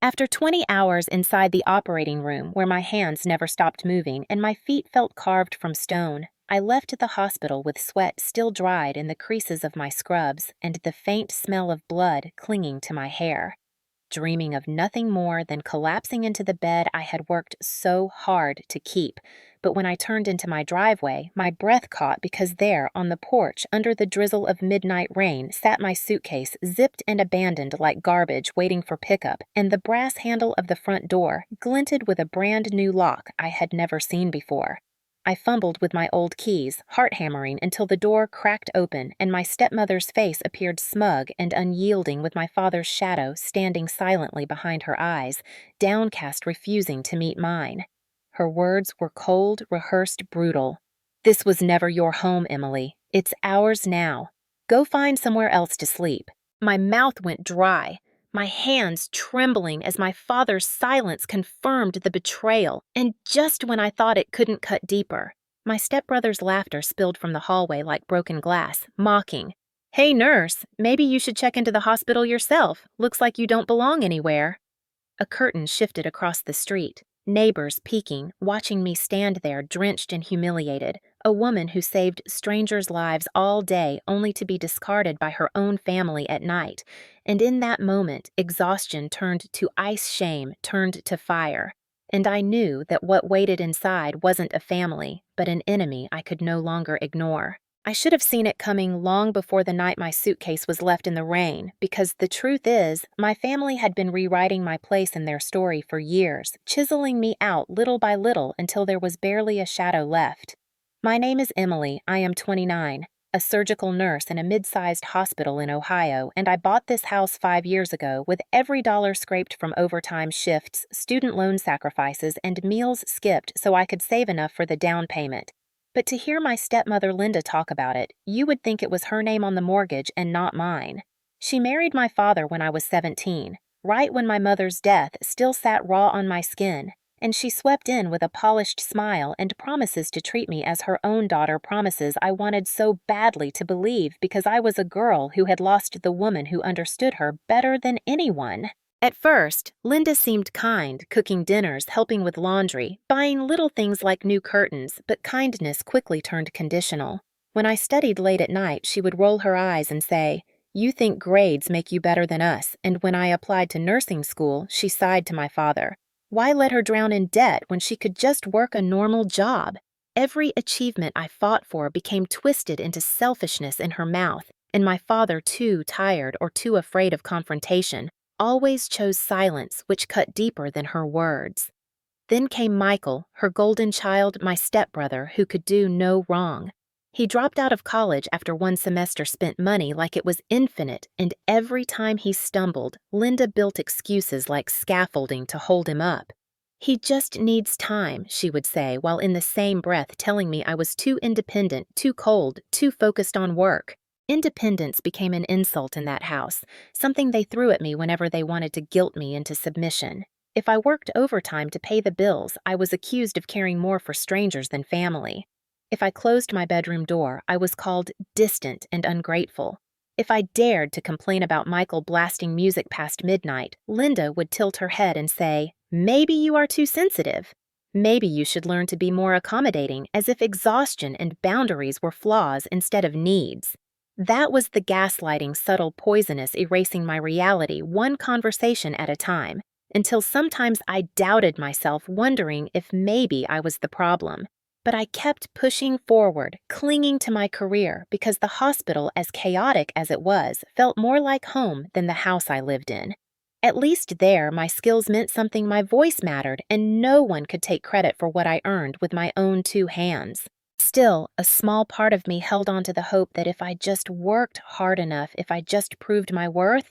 After 20 hours inside the operating room where my hands never stopped moving and my feet felt carved from stone, I left the hospital with sweat still dried in the creases of my scrubs and the faint smell of blood clinging to my hair, dreaming of nothing more than collapsing into the bed I had worked so hard to keep. But when I turned into my driveway, my breath caught because there, on the porch, under the drizzle of midnight rain, sat my suitcase, zipped and abandoned like garbage waiting for pickup, and the brass handle of the front door glinted with a brand new lock I had never seen before. I fumbled with my old keys, heart-hammering until the door cracked open and my stepmother's face appeared smug and unyielding with my father's shadow standing silently behind her eyes, downcast, refusing to meet mine. Her words were cold, rehearsed, brutal. "This was never your home, Emily. It's ours now. Go find somewhere else to sleep." My mouth went dry, my hands trembling as my father's silence confirmed the betrayal, and just when I thought it couldn't cut deeper, my stepbrother's laughter spilled from the hallway like broken glass, mocking. "Hey, nurse, maybe you should check into the hospital yourself. Looks like you don't belong anywhere." A curtain shifted across the street, neighbors peeking, watching me stand there drenched and humiliated, a woman who saved strangers' lives all day only to be discarded by her own family at night. And in that moment, exhaustion turned to ice, shame turned to fire. And I knew that what waited inside wasn't a family, but an enemy I could no longer ignore. I should have seen it coming long before the night my suitcase was left in the rain, because the truth is, my family had been rewriting my place in their story for years, chiseling me out little by little until there was barely a shadow left. My name is Emily. I am 29, a surgical nurse in a mid-sized hospital in Ohio, and I bought this house 5 years ago with every dollar scraped from overtime shifts, student loan sacrifices, and meals skipped so I could save enough for the down payment. But to hear my stepmother Linda talk about it, you would think it was her name on the mortgage and not mine. She married my father when I was 17, right when my mother's death still sat raw on my skin, and she swept in with a polished smile and promises to treat me as her own daughter, promises I wanted so badly to believe because I was a girl who had lost the woman who understood her better than anyone. At first, Linda seemed kind, cooking dinners, helping with laundry, buying little things like new curtains, but kindness quickly turned conditional. When I studied late at night, she would roll her eyes and say, "You think grades make you better than us," and when I applied to nursing school, she sighed to my father. Why let her drown in debt when she could just work a normal job? Every achievement I fought for became twisted into selfishness in her mouth, and my father, too tired or too afraid of confrontation, always chose silence, which cut deeper than her words. Then came Michael, her golden child, my stepbrother, who could do no wrong. He dropped out of college after one semester spent money like it was infinite, and every time he stumbled, Linda built excuses like scaffolding to hold him up. "He just needs time," she would say, while in the same breath telling me I was too independent, too cold, too focused on work. Independence became an insult in that house, something they threw at me whenever they wanted to guilt me into submission. If I worked overtime to pay the bills, I was accused of caring more for strangers than family. If I closed my bedroom door, I was called distant and ungrateful. If I dared to complain about Michael blasting music past midnight, Linda would tilt her head and say, "Maybe you are too sensitive. Maybe you should learn to be more accommodating," as if exhaustion and boundaries were flaws instead of needs. That was the gaslighting, subtle, poisonous, erasing my reality one conversation at a time, until sometimes I doubted myself, wondering if maybe I was the problem. But I kept pushing forward, clinging to my career, because the hospital, as chaotic as it was, felt more like home than the house I lived in. At least there, my skills meant something, my voice mattered, and no one could take credit for what I earned with my own 2 hands. Still, a small part of me held on to the hope that if I just worked hard enough, if I just proved my worth,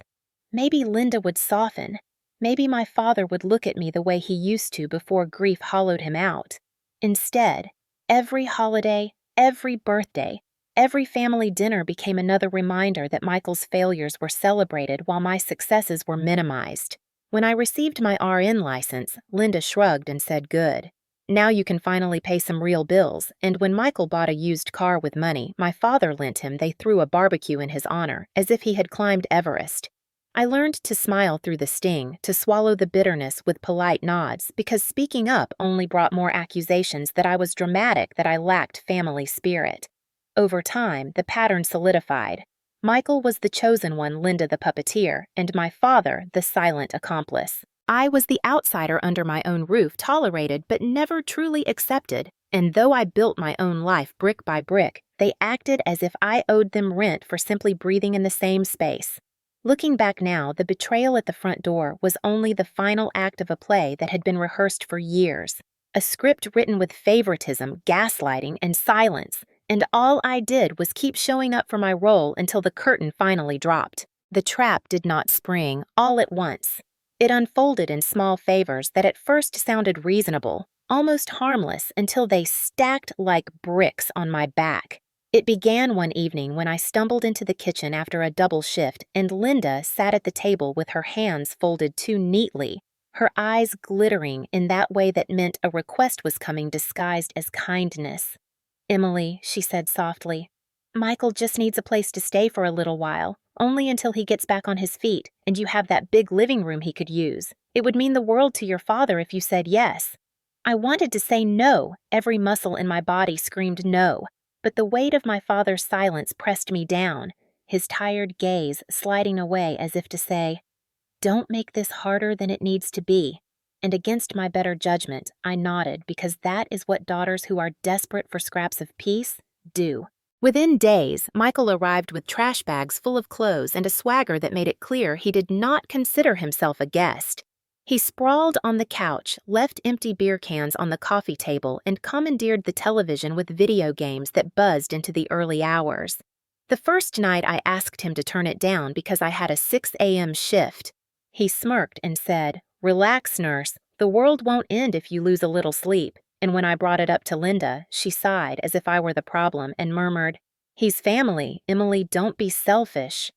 maybe Linda would soften. Maybe my father would look at me the way he used to before grief hollowed him out. Instead, every holiday, every birthday, every family dinner became another reminder that Michael's failures were celebrated while my successes were minimized. When I received my RN license, Linda shrugged and said, "Good. Now you can finally pay some real bills," and when Michael bought a used car with money my father lent him, they threw a barbecue in his honor, as if he had climbed Everest. I learned to smile through the sting, to swallow the bitterness with polite nods, because speaking up only brought more accusations that I was dramatic, that I lacked family spirit. Over time, the pattern solidified. Michael was the chosen one, Linda the puppeteer, and my father the silent accomplice. I was the outsider under my own roof, tolerated but never truly accepted, and though I built my own life brick by brick, they acted as if I owed them rent for simply breathing in the same space. Looking back now, the betrayal at the front door was only the final act of a play that had been rehearsed for years. A script written with favoritism, gaslighting, and silence, and all I did was keep showing up for my role until the curtain finally dropped. The trap did not spring all at once. It unfolded in small favors that at first sounded reasonable, almost harmless, until they stacked like bricks on my back. It began one evening when I stumbled into the kitchen after a double shift, and Linda sat at the table with her hands folded too neatly, her eyes glittering in that way that meant a request was coming disguised as kindness. "Emily," she said softly, "Michael just needs a place to stay for a little while, only until he gets back on his feet, and you have that big living room he could use. It would mean the world to your father if you said yes." I wanted to say no. Every muscle in my body screamed no. But the weight of my father's silence pressed me down, his tired gaze sliding away as if to say, "Don't make this harder than it needs to be." And against my better judgment, I nodded because that is what daughters who are desperate for scraps of peace do. Within days, Michael arrived with trash bags full of clothes and a swagger that made it clear he did not consider himself a guest. He sprawled on the couch, left empty beer cans on the coffee table, and commandeered the television with video games that buzzed into the early hours. The first night I asked him to turn it down because I had a 6 a.m. shift. He smirked and said, "Relax, nurse. The world won't end if you lose a little sleep." And when I brought it up to Linda, she sighed as if I were the problem and murmured, "He's family. Emily, don't be selfish."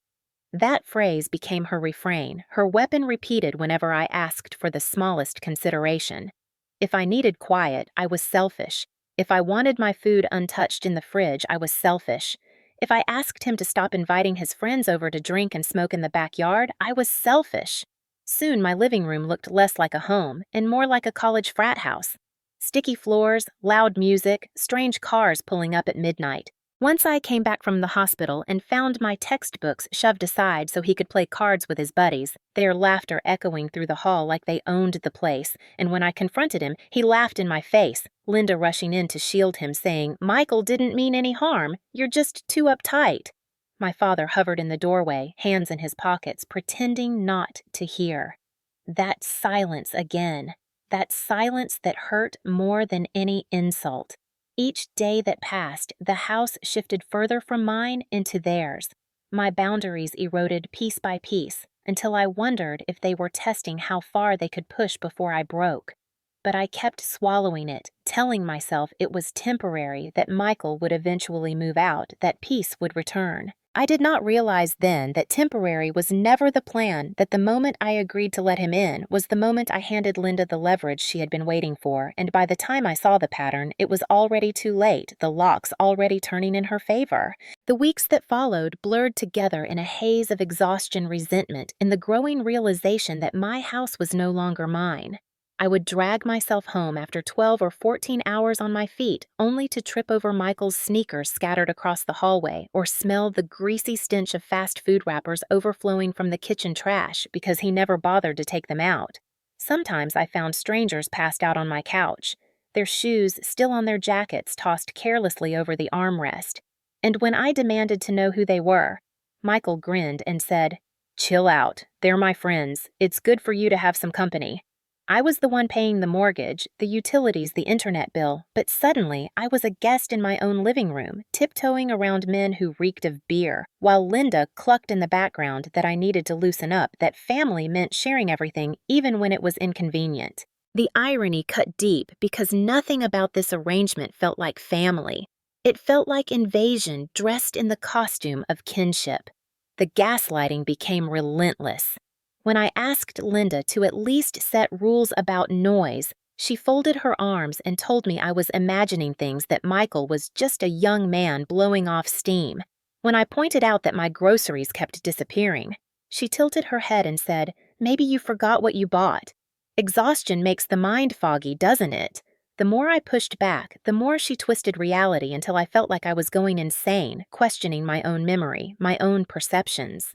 That phrase became her refrain, her weapon repeated whenever I asked for the smallest consideration. If I needed quiet, I was selfish. If I wanted my food untouched in the fridge, I was selfish. If I asked him to stop inviting his friends over to drink and smoke in the backyard, I was selfish. Soon my living room looked less like a home and more like a college frat house. Sticky floors, loud music, strange cars pulling up at midnight. Once I came back from the hospital and found my textbooks shoved aside so he could play cards with his buddies, their laughter echoing through the hall like they owned the place, and when I confronted him, he laughed in my face, Linda rushing in to shield him, saying, "Michael didn't mean any harm, you're just too uptight." My father hovered in the doorway, hands in his pockets, pretending not to hear. That silence again, that silence that hurt more than any insult. Each day that passed, the house shifted further from mine into theirs. My boundaries eroded piece by piece until I wondered if they were testing how far they could push before I broke. But I kept swallowing it, telling myself it was temporary, that Michael would eventually move out, that peace would return. I did not realize then that temporary was never the plan, that the moment I agreed to let him in was the moment I handed Linda the leverage she had been waiting for, and by the time I saw the pattern, it was already too late, the locks already turning in her favor. The weeks that followed blurred together in a haze of exhaustion, resentment, and the growing realization that my house was no longer mine. I would drag myself home after 12 or 14 hours on my feet, only to trip over Michael's sneakers scattered across the hallway or smell the greasy stench of fast food wrappers overflowing from the kitchen trash because he never bothered to take them out. Sometimes I found strangers passed out on my couch, their shoes still on their jackets tossed carelessly over the armrest. And when I demanded to know who they were, Michael grinned and said, "Chill out. They're my friends. It's good for you to have some company." I was the one paying the mortgage, the utilities, the internet bill, but suddenly I was a guest in my own living room, tiptoeing around men who reeked of beer, while Linda clucked in the background that I needed to loosen up, that family meant sharing everything even when it was inconvenient. The irony cut deep because nothing about this arrangement felt like family. It felt like invasion dressed in the costume of kinship. The gaslighting became relentless. When I asked Linda to at least set rules about noise, she folded her arms and told me I was imagining things, that Michael was just a young man blowing off steam. When I pointed out that my groceries kept disappearing, She tilted her head and said, "Maybe you forgot what you bought. Exhaustion makes the mind foggy, doesn't it?" The more I pushed back, the more she twisted reality until I felt like I was going insane, questioning my own memory, my own perceptions.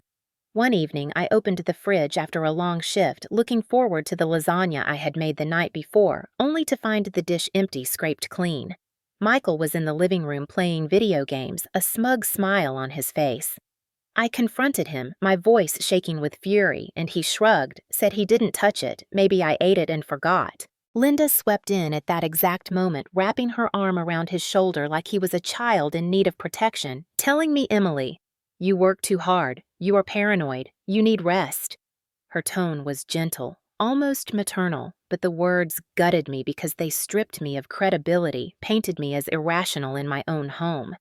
One evening, I opened the fridge after a long shift, looking forward to the lasagna I had made the night before, only to find the dish empty, scraped clean. Michael was in the living room playing video games, a smug smile on his face. I confronted him, my voice shaking with fury, and he shrugged, said he didn't touch it, maybe I ate it and forgot. Linda swept in at that exact moment, wrapping her arm around his shoulder like he was a child in need of protection, telling me, "Emily, you work too hard, you are paranoid, you need rest." Her tone was gentle, almost maternal, but the words gutted me because they stripped me of credibility, painted me as irrational in my own home.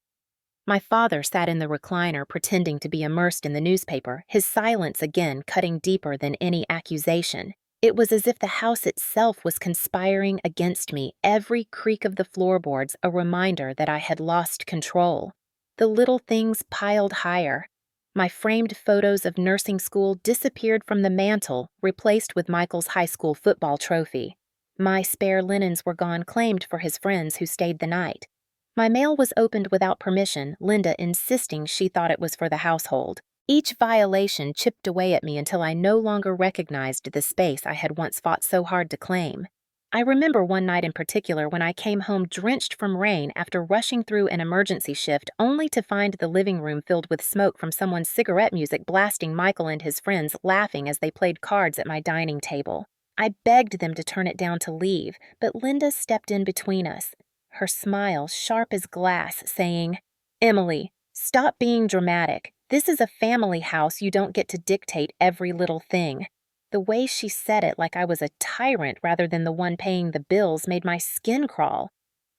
My father sat in the recliner pretending to be immersed in the newspaper, his silence again cutting deeper than any accusation. It was as if the house itself was conspiring against me, every creak of the floorboards a reminder that I had lost control. The little things piled higher. My framed photos of nursing school disappeared from the mantel, replaced with Michael's high school football trophy. My spare linens were gone, claimed for his friends who stayed the night. My mail was opened without permission, Linda insisting she thought it was for the household. Each violation chipped away at me until I no longer recognized the space I had once fought so hard to claim. I remember one night in particular when I came home drenched from rain after rushing through an emergency shift only to find the living room filled with smoke from someone's cigarette music blasting Michael and his friends laughing as they played cards at my dining table. I begged them to turn it down to leave, but Linda stepped in between us, her smile sharp as glass, saying, "Emily, stop being dramatic. This is a family house. You don't get to dictate every little thing." The way she said it like I was a tyrant rather than the one paying the bills made my skin crawl.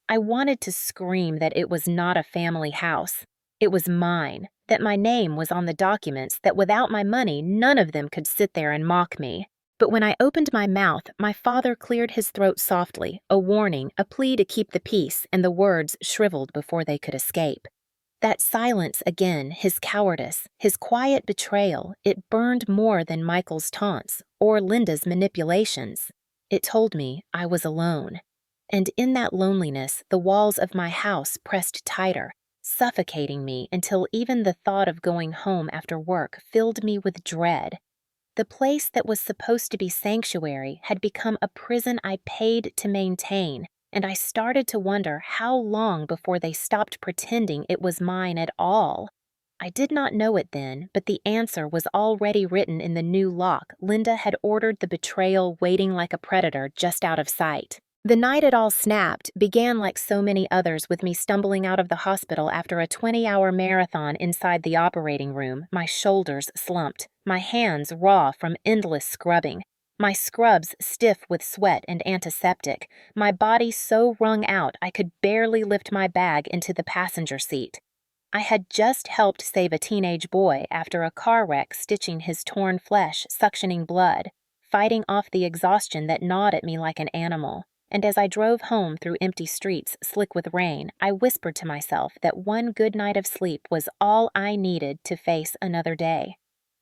I wanted to scream that it was not a family house. It was mine, that my name was on the documents, that without my money, none of them could sit there and mock me. But when I opened my mouth, my father cleared his throat softly, a warning, a plea to keep the peace, and the words shriveled before they could escape. That silence again, his cowardice, his quiet betrayal, it burned more than Michael's taunts or Linda's manipulations. It told me I was alone. And in that loneliness, the walls of my house pressed tighter, suffocating me until even the thought of going home after work filled me with dread. The place that was supposed to be sanctuary had become a prison I paid to maintain, and I started to wonder how long before they stopped pretending it was mine at all. I did not know it then, but the answer was already written in the new lock. Linda had ordered the betrayal waiting like a predator just out of sight. The night it all snapped began like so many others with me stumbling out of the hospital after a 20-hour marathon inside the operating room, my shoulders slumped, my hands raw from endless scrubbing, my scrubs stiff with sweat and antiseptic, my body so wrung out I could barely lift my bag into the passenger seat. I had just helped save a teenage boy after a car wreck, stitching his torn flesh, suctioning blood, fighting off the exhaustion that gnawed at me like an animal. And as I drove home through empty streets slick with rain, I whispered to myself that one good night of sleep was all I needed to face another day.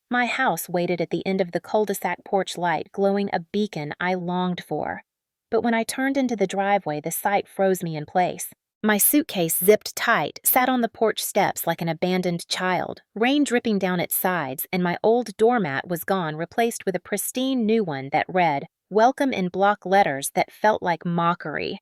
My house waited at the end of the cul-de-sac porch light, glowing a beacon I longed for. But when I turned into the driveway, the sight froze me in place. My suitcase zipped tight, sat on the porch steps like an abandoned child, rain dripping down its sides, and my old doormat was gone, replaced with a pristine new one that read, "Welcome," in block letters that felt like mockery.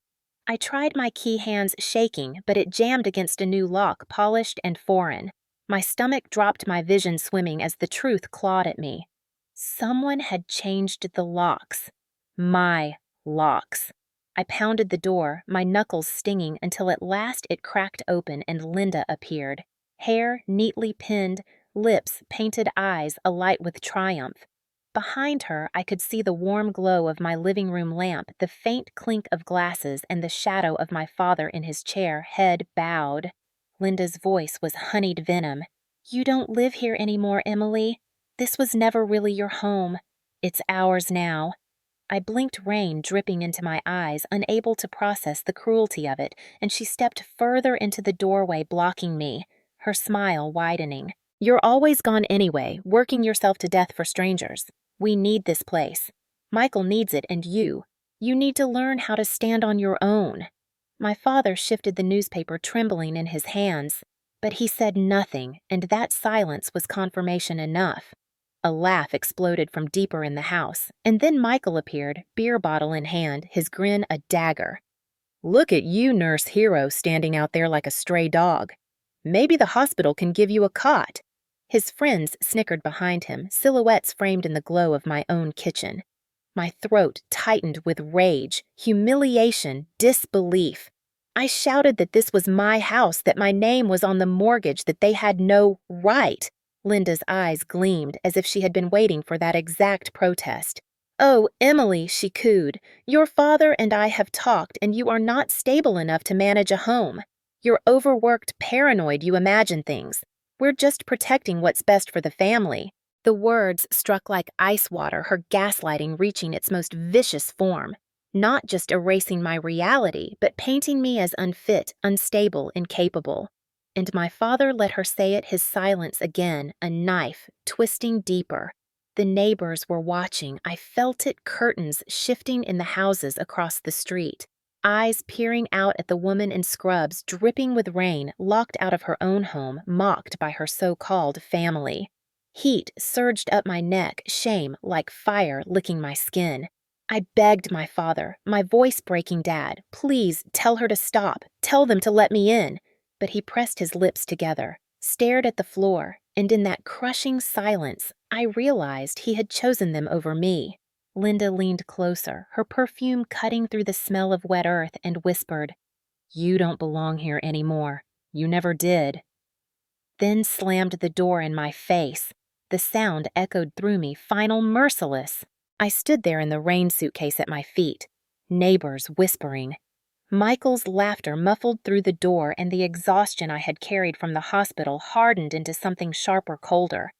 I tried my key hands shaking, but it jammed against a new lock, polished and foreign. My stomach dropped, my vision swimming as the truth clawed at me. Someone had changed the locks. My locks. I pounded the door, my knuckles stinging, until at last it cracked open and Linda appeared. Hair neatly pinned, lips, painted eyes alight with triumph. Behind her, I could see the warm glow of my living room lamp, the faint clink of glasses, and the shadow of my father in his chair, head bowed. Linda's voice was honeyed venom. "You don't live here anymore, Emily. This was never really your home. It's ours now." I blinked, rain dripping into my eyes, unable to process the cruelty of it, and she stepped further into the doorway, blocking me, her smile widening. You're always gone anyway, working yourself to death for strangers. We need this place. Michael needs it, and you. You need to learn how to stand on your own." My father shifted the newspaper trembling in his hands, but he said nothing, and that silence was confirmation enough. A laugh exploded from deeper in the house, and then Michael appeared, beer bottle in hand, his grin a dagger. "Look at you, nurse hero, standing out there like a stray dog. Maybe the hospital can give you a cot." His friends snickered behind him, silhouettes framed in the glow of my own kitchen. My throat tightened with rage, humiliation, disbelief. I shouted that this was my house, that my name was on the mortgage, that they had no right. Linda's eyes gleamed as if she had been waiting for that exact protest. "Oh, Emily," she cooed, "your father and I have talked, and you are not stable enough to manage a home. You're overworked, paranoid, you imagine things. We're just protecting what's best for the family." The words struck like ice water, her gaslighting reaching its most vicious form, not just erasing my reality, but painting me as unfit, unstable, incapable. And my father let her say it, his silence again, a knife, twisting deeper. The neighbors were watching. I felt it, curtains shifting in the houses across the street. Eyes peering out at the woman in scrubs, dripping with rain, locked out of her own home, mocked by her so-called family. Heat surged up my neck, shame like fire licking my skin. I begged my father, my voice breaking Dad, "Please tell her to stop, tell them to let me in." But he pressed his lips together, stared at the floor, and in that crushing silence, I realized he had chosen them over me. Linda leaned closer, her perfume cutting through the smell of wet earth, and whispered, "You don't belong here anymore. You never did." Then slammed the door in my face. The sound echoed through me, final, merciless. I stood there in the rain suitcase at my feet, neighbors whispering. Michael's laughter muffled through the door, and the exhaustion I had carried from the hospital hardened into something sharper, colder.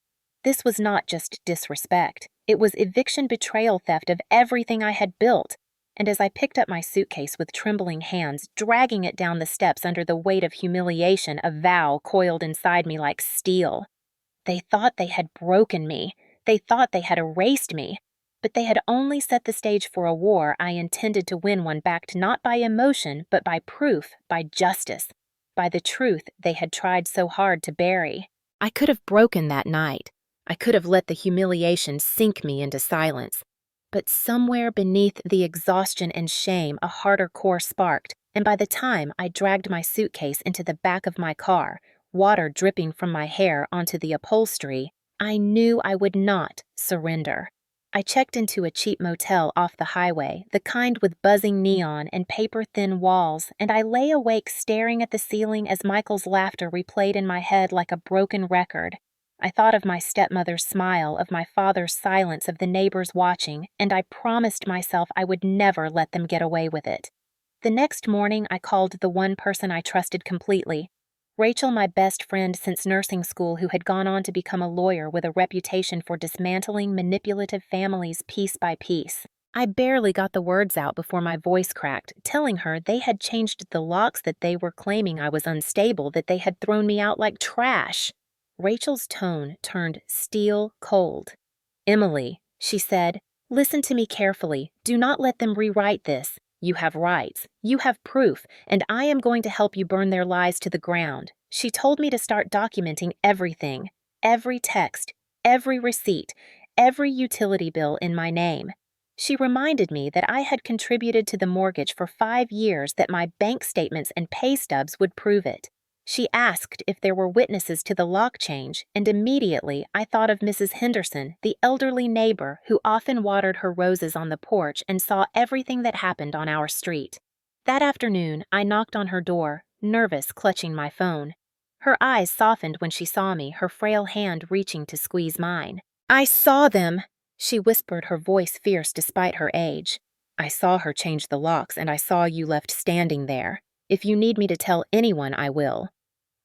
This was not just disrespect. It was eviction betrayal theft of everything I had built. And as I picked up my suitcase with trembling hands, dragging it down the steps under the weight of humiliation, a vow coiled inside me like steel. They thought they had broken me. They thought they had erased me. But they had only set the stage for a war I intended to win, one backed not by emotion, but by proof, by justice, by the truth they had tried so hard to bury. I could have broken that night. I could have let the humiliation sink me into silence. But somewhere beneath the exhaustion and shame, a harder core sparked, and by the time I dragged my suitcase into the back of my car, water dripping from my hair onto the upholstery, I knew I would not surrender. I checked into a cheap motel off the highway, the kind with buzzing neon and paper-thin walls, and I lay awake staring at the ceiling as Michael's laughter replayed in my head like a broken record. I thought of my stepmother's smile, of my father's silence, of the neighbors watching, and I promised myself I would never let them get away with it. The next morning, I called the one person I trusted completely. Rachel, my best friend since nursing school, who had gone on to become a lawyer with a reputation for dismantling manipulative families piece by piece. I barely got the words out before my voice cracked, telling her they had changed the locks, that they were claiming I was unstable, that they had thrown me out like trash. Rachel's tone turned steel cold. "Emily," she said, "listen to me carefully. Do not let them rewrite this. You have rights. You have proof, and I am going to help you burn their lies to the ground." She told me to start documenting everything, every text, every receipt, every utility bill in my name. She reminded me that I had contributed to the mortgage for 5 years, that my bank statements and pay stubs would prove it. She asked if there were witnesses to the lock change, and immediately I thought of Mrs. Henderson, the elderly neighbor who often watered her roses on the porch and saw everything that happened on our street. That afternoon, I knocked on her door, nervous, clutching my phone. Her eyes softened when she saw me, her frail hand reaching to squeeze mine. "I saw them," she whispered, her voice fierce despite her age. "I saw her change the locks, and I saw you left standing there. If you need me to tell anyone, I will."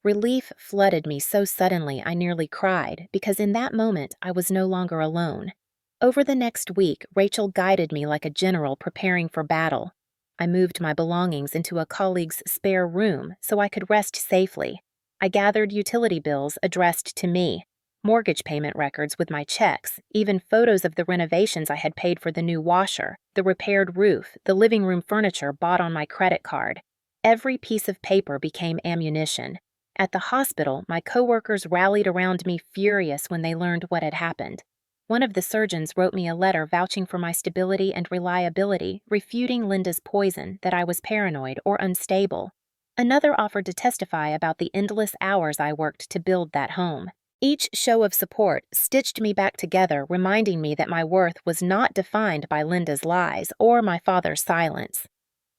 Relief flooded me so suddenly I nearly cried, because in that moment I was no longer alone. Over the next week, Rachel guided me like a general preparing for battle. I moved my belongings into a colleague's spare room so I could rest safely. I gathered utility bills addressed to me, mortgage payment records with my checks, even photos of the renovations I had paid for the new washer, the repaired roof, the living room furniture bought on my credit card. Every piece of paper became ammunition. At the hospital, my coworkers rallied around me furious when they learned what had happened. One of the surgeons wrote me a letter vouching for my stability and reliability, refuting Linda's poison that I was paranoid or unstable. Another offered to testify about the endless hours I worked to build that home. Each show of support stitched me back together, reminding me that my worth was not defined by Linda's lies or my father's silence.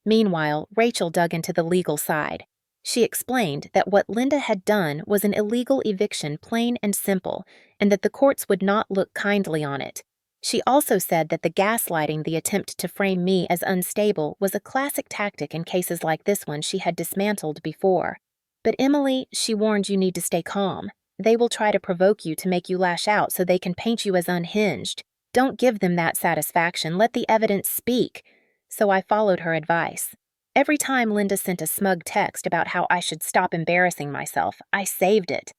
Meanwhile, Rachel dug into the legal side. She explained that what Linda had done was an illegal eviction, plain and simple, and that the courts would not look kindly on it. She also said that the gaslighting, the attempt to frame me as unstable, was a classic tactic in cases like this one she had dismantled before. But Emily, she warned, you need to stay calm. They will try to provoke you to make you lash out so they can paint you as unhinged. Don't give them that satisfaction. Let the evidence speak. So I followed her advice. Every time Linda sent a smug text about how I should stop embarrassing myself, I saved it.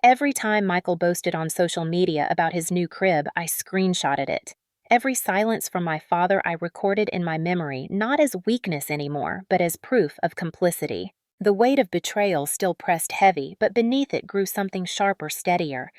Every time Michael boasted on social media about his new crib, I screenshotted it. Every silence from my father I recorded in my memory, not as weakness anymore, but as proof of complicity. The weight of betrayal still pressed heavy, but beneath it grew something sharper, steadier.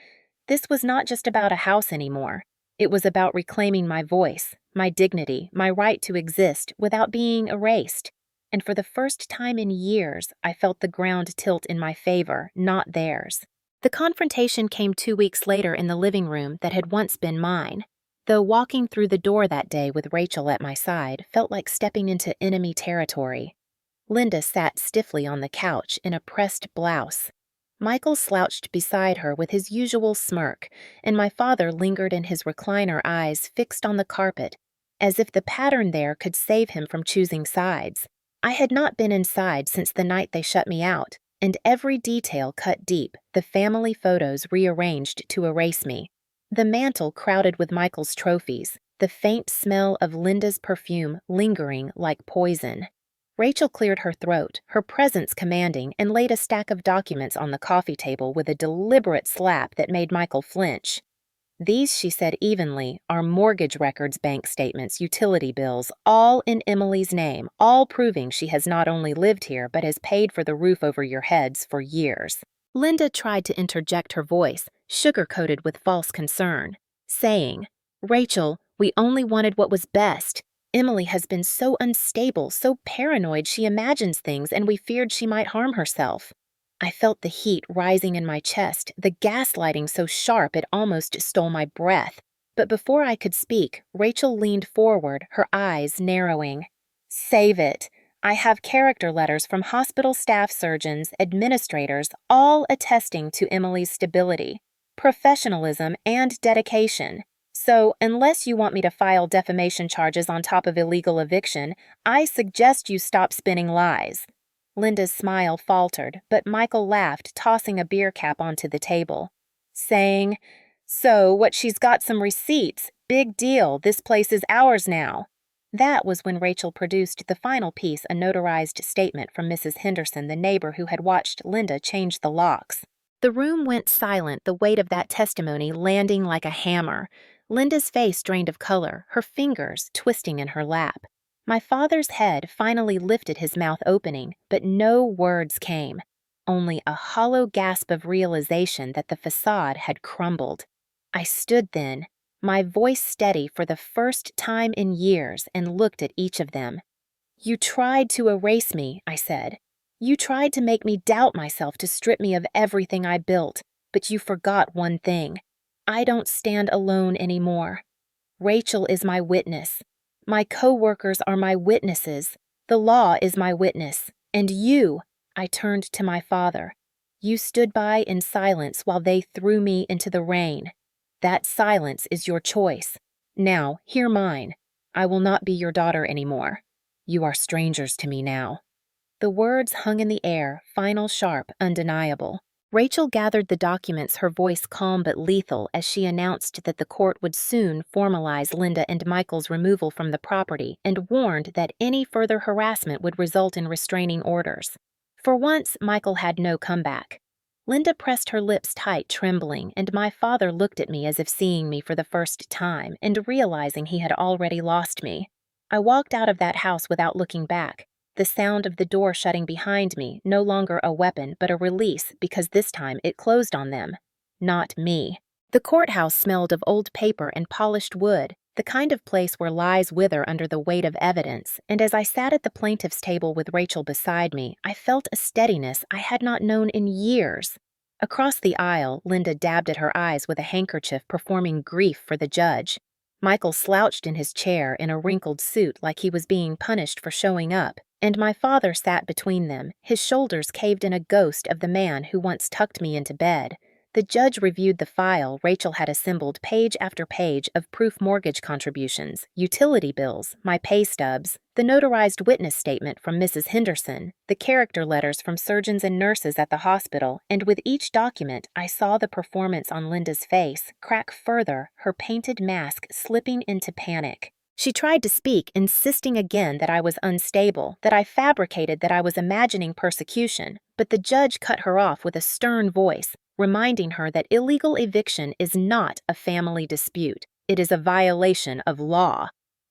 This was not just about a house anymore. It was about reclaiming my voice, my dignity, my right to exist without being erased. And for the first time in years, I felt the ground tilt in my favor, not theirs. The confrontation came 2 weeks later in the living room that had once been mine. Though walking through the door that day with Rachel at my side felt like stepping into enemy territory. Linda sat stiffly on the couch in a pressed blouse. Michael slouched beside her with his usual smirk, and my father lingered in his recliner, eyes fixed on the carpet, as if the pattern there could save him from choosing sides. I had not been inside since the night they shut me out, and every detail cut deep, the family photos rearranged to erase me. The mantel crowded with Michael's trophies, the faint smell of Linda's perfume lingering like poison. Rachel cleared her throat, her presence commanding, and laid a stack of documents on the coffee table with a deliberate slap that made Michael flinch. These, she said evenly, are mortgage records, bank statements, utility bills, all in Emily's name, all proving she has not only lived here but has paid for the roof over your heads for years. Linda tried to interject her voice, sugar-coated with false concern, saying, "Rachel, we only wanted what was best. Emily has been so unstable, so paranoid she imagines things, and we feared she might harm herself." I felt the heat rising in my chest, the gaslighting so sharp it almost stole my breath. But before I could speak, Rachel leaned forward, her eyes narrowing. "Save it. I have character letters from hospital staff, surgeons, administrators, all attesting to Emily's stability, professionalism, and dedication. So, unless you want me to file defamation charges on top of illegal eviction, I suggest you stop spinning lies." Linda's smile faltered, but Michael laughed, tossing a beer cap onto the table, saying, "So, what, she's got some receipts? Big deal, this place is ours now." That was when Rachel produced the final piece, a notarized statement from Mrs. Henderson, the neighbor who had watched Linda change the locks. The room went silent, the weight of that testimony landing like a hammer. Linda's face drained of color, her fingers twisting in her lap. My father's head finally lifted, his mouth opening, but no words came. Only a hollow gasp of realization that the facade had crumbled. I stood then, my voice steady for the first time in years, and looked at each of them. "You tried to erase me," I said. "You tried to make me doubt myself, to strip me of everything I built, but you forgot one thing. I don't stand alone anymore. Rachel is my witness. My co-workers are my witnesses. The law is my witness. And you," I turned to my father, "you stood by in silence while they threw me into the rain. That silence is your choice. Now, hear mine. I will not be your daughter anymore. You are strangers to me now." The words hung in the air, final, sharp, undeniable. Rachel gathered the documents, her voice calm but lethal, as she announced that the court would soon formalize Linda and Michael's removal from the property, and warned that any further harassment would result in restraining orders. For once, Michael had no comeback. Linda pressed her lips tight, trembling, and my father looked at me as if seeing me for the first time and realizing he had already lost me. I walked out of that house without looking back, the sound of the door shutting behind me no longer a weapon but a release because this time it closed on them, not me. The courthouse smelled of old paper and polished wood, the kind of place where lies wither under the weight of evidence, and as I sat at the plaintiff's table with Rachel beside me, I felt a steadiness I had not known in years. Across the aisle, Linda dabbed at her eyes with a handkerchief, performing grief for the judge. Michael slouched in his chair in a wrinkled suit like he was being punished for showing up, and my father sat between them, his shoulders caved in a ghost of the man who once tucked me into bed. The judge reviewed the file Rachel had assembled, page after page of proof mortgage contributions, utility bills, my pay stubs, the notarized witness statement from Mrs. Henderson, the character letters from surgeons and nurses at the hospital, and with each document I saw the performance on Linda's face crack further, her painted mask slipping into panic. She tried to speak, insisting again that I was unstable, that I fabricated, that I was imagining persecution, but the judge cut her off with a stern voice, reminding her that illegal eviction is not a family dispute. It is a violation of law.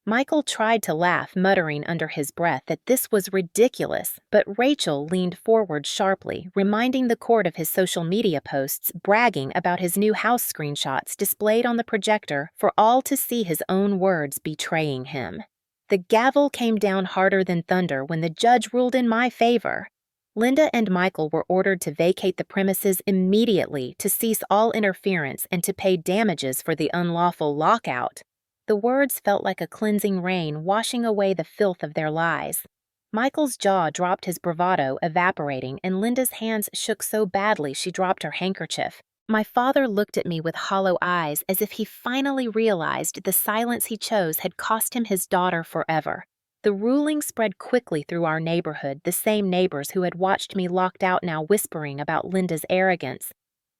Michael tried to laugh, muttering under his breath that this was ridiculous, but Rachel leaned forward sharply, reminding the court of his social media posts bragging about his new house screenshots displayed on the projector for all to see, his own words betraying him. The gavel came down harder than thunder when the judge ruled in my favor. Linda and Michael were ordered to vacate the premises immediately, to cease all interference, and to pay damages for the unlawful lockout. The words felt like a cleansing rain washing away the filth of their lies. Michael's jaw dropped, his bravado evaporating, and Linda's hands shook so badly she dropped her handkerchief. My father looked at me with hollow eyes as if he finally realized the silence he chose had cost him his daughter forever. The ruling spread quickly through our neighborhood, the same neighbors who had watched me locked out now whispering about Linda's arrogance.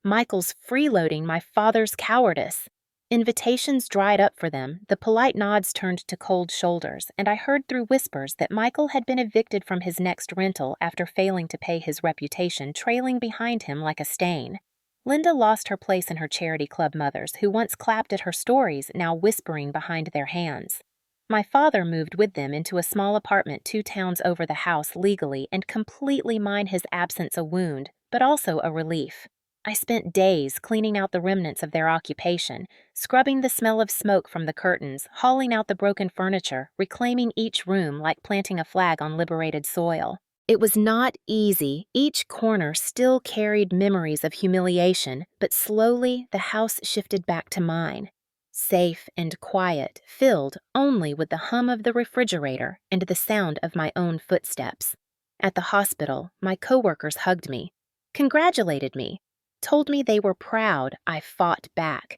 Michael's freeloading, my father's cowardice. Invitations dried up for them, the polite nods turned to cold shoulders, and I heard through whispers that Michael had been evicted from his next rental after failing to pay, his reputation trailing behind him like a stain. Linda lost her place in her charity club mothers, who once clapped at her stories, now whispering behind their hands. My father moved with them into a small apartment 2 towns over the house legally and completely, mine his absence a wound, but also a relief. I spent days cleaning out the remnants of their occupation, scrubbing the smell of smoke from the curtains, hauling out the broken furniture, reclaiming each room like planting a flag on liberated soil. It was not easy. Each corner still carried memories of humiliation, but slowly the house shifted back to mine. Safe and quiet, filled only with the hum of the refrigerator and the sound of my own footsteps. At the hospital, my coworkers hugged me, congratulated me, told me they were proud I fought back.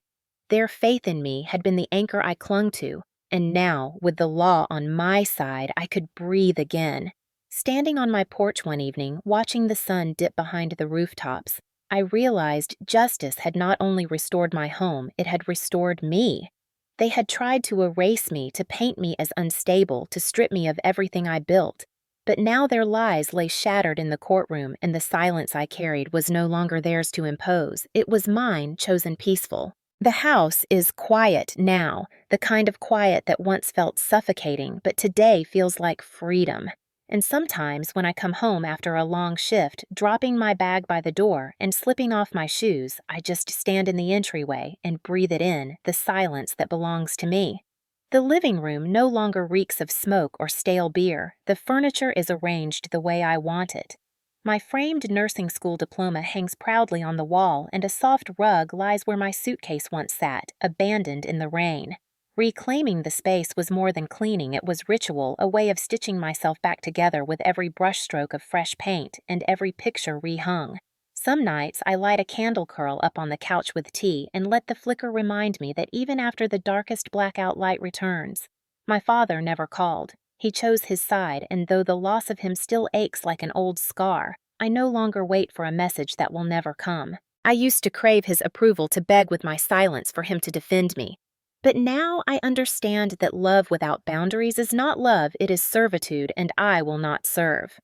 Their faith in me had been the anchor I clung to, and now, with the law on my side, I could breathe again. Standing on my porch one evening, watching the sun dip behind the rooftops, I realized justice had not only restored my home, it had restored me. They had tried to erase me, to paint me as unstable, to strip me of everything I built. But now their lies lay shattered in the courtroom, and the silence I carried was no longer theirs to impose. It was mine, chosen peaceful. The house is quiet now, the kind of quiet that once felt suffocating, but today feels like freedom. And sometimes when I come home after a long shift, dropping my bag by the door and slipping off my shoes, I just stand in the entryway and breathe it in, the silence that belongs to me. The living room no longer reeks of smoke or stale beer. The furniture is arranged the way I want it. My framed nursing school diploma hangs proudly on the wall, and a soft rug lies where my suitcase once sat, abandoned in the rain. Reclaiming the space was more than cleaning, it was ritual, a way of stitching myself back together with every brushstroke of fresh paint and every picture rehung. Some nights I light a candle curl up on the couch with tea and let the flicker remind me that even after the darkest blackout light returns, my father never called. He chose his side, and though the loss of him still aches like an old scar, I no longer wait for a message that will never come. I used to crave his approval, to beg with my silence for him to defend me. But now I understand that love without boundaries is not love, it is servitude, and I will not serve.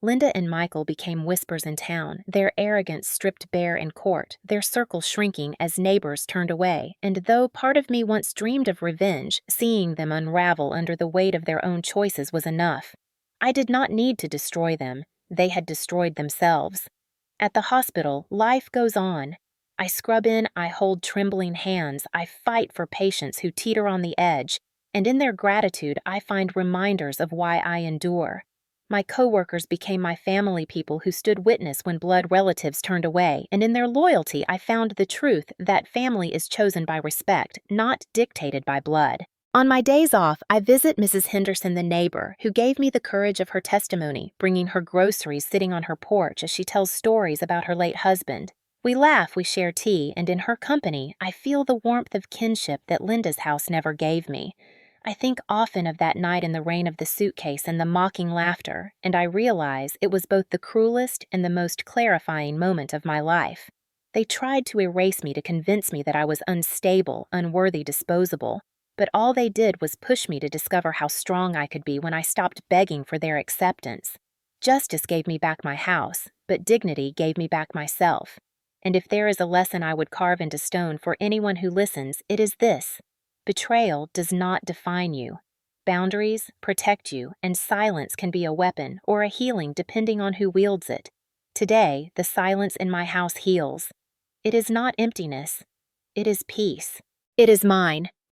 Linda and Michael became whispers in town, their arrogance stripped bare in court, their circle shrinking as neighbors turned away, and though part of me once dreamed of revenge, seeing them unravel under the weight of their own choices was enough. I did not need to destroy them. They had destroyed themselves. At the hospital, life goes on. I scrub in, I hold trembling hands, I fight for patients who teeter on the edge, and in their gratitude I find reminders of why I endure. My coworkers became my family people who stood witness when blood relatives turned away, and in their loyalty I found the truth that family is chosen by respect, not dictated by blood. On my days off, I visit Mrs. Henderson, the neighbor, who gave me the courage of her testimony, bringing her groceries sitting on her porch as she tells stories about her late husband. We laugh, we share tea, and in her company, I feel the warmth of kinship that Linda's house never gave me. I think often of that night in the rain of the suitcase and the mocking laughter, and I realize it was both the cruelest and the most clarifying moment of my life. They tried to erase me to convince me that I was unstable, unworthy, disposable. But all they did was push me to discover how strong I could be when I stopped begging for their acceptance. Justice gave me back my house, but dignity gave me back myself. And if there is a lesson I would carve into stone for anyone who listens, it is this: betrayal does not define you. Boundaries protect you, and silence can be a weapon or a healing depending on who wields it. Today, the silence in my house heals. It is not emptiness. It is peace. It is mine.